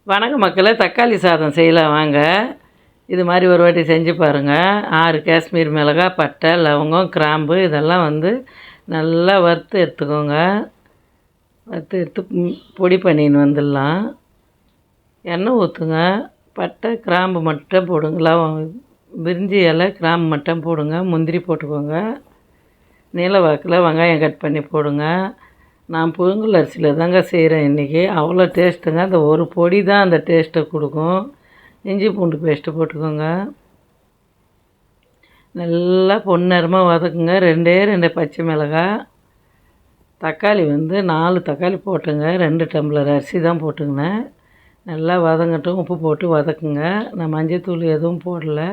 வணக்கம் மக்களே, தக்காளி சாதம் செய்யலாம் வாங்க. இது மாதிரி ஒரு வாட்டி செஞ்சு பாருங்கள். 6 காஷ்மீர் மிளகாய், பட்டை, லவங்கம், கிராம்பு இதெல்லாம் நல்லா வறுத்து எடுத்துக்கோங்க. வறுத்து எடுத்து பொடி பண்ணின்னு வந்துடலாம். எண்ணெய் ஊற்றுங்க. பட்டை கிராம்பு மட்டும் போடுங்க. பிரிஞ்சி இலை, கிராம்பு மட்டும் போடுங்க. முந்திரி போட்டுக்கோங்க. நீல வாக்கில் வெங்காயம் கட் பண்ணி போடுங்க. நான் புழுங்கல் அரிசியில் தாங்க செய்கிறேன் இன்றைக்கி. அவ்வளோ டேஸ்ட்டுங்க. அந்த ஒரு பொடி தான் அந்த டேஸ்ட்டை கொடுக்கும். இஞ்சி பூண்டு பேஸ்ட்டு போட்டுக்கோங்க. நல்லா பொன்னிறமாக வதக்குங்க. 2 பச்சை மிளகாய், தக்காளி 4 தக்காளி போட்டுங்க. 2 டம்ளர் அரிசி தான் போட்டுக்கினேன். நல்லா வதங்கட்டும். உப்பு போட்டு வதக்குங்க. நான் மஞ்சத்தூள் எதுவும் போடலை.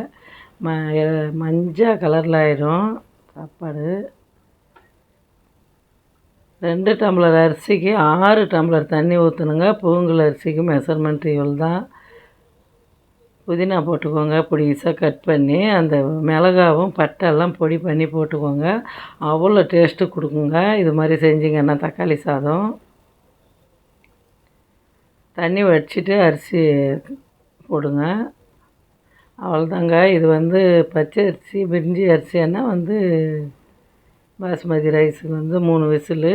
மஞ்சள் கலரில் ஆயிடும் சாப்பாடு. 2 டம்ளர் அரிசிக்கு 6 டம்ளர் தண்ணி ஊற்றணுங்க. புழுங்கல் அரிசிக்கு மெஷர்மெண்ட் இவ்வளோ தான். புதினா போட்டுக்கோங்க, பொடிசாக கட் பண்ணி. அந்த மிளகாவும் பட்டெல்லாம் பொடி பண்ணி போட்டுக்கோங்க. அவ்வளோ டேஸ்ட்டு கொடுக்குங்க இது மாதிரி செஞ்சிங்கன்னா தக்காளி சாதம். தண்ணி வடிச்சிட்டு அரிசி போடுங்க. அவ்வளோதாங்க. இது பச்சை அரிசி, பிரிஞ்சி அரிசின்னா பாஸ்மதி ரைஸுக்கு 3 விசிலு.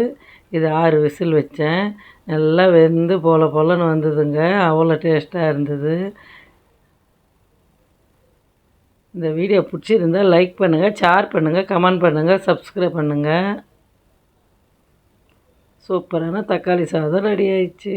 இது 6 விசில் வச்சேன். நல்லா வெந்து போலன்னு வந்ததுங்க. அவ்வளோ டேஸ்ட்டாக இருந்தது. இந்த வீடியோ பிடிச்சிருந்தால் லைக் பண்ணுங்கள், ஷேர் பண்ணுங்கள், கமெண்ட் பண்ணுங்கள், சப்ஸ்கிரைப் பண்ணுங்கள். சூப்பரான தக்காளி சாதம் ரெடி ஆயிடுச்சு.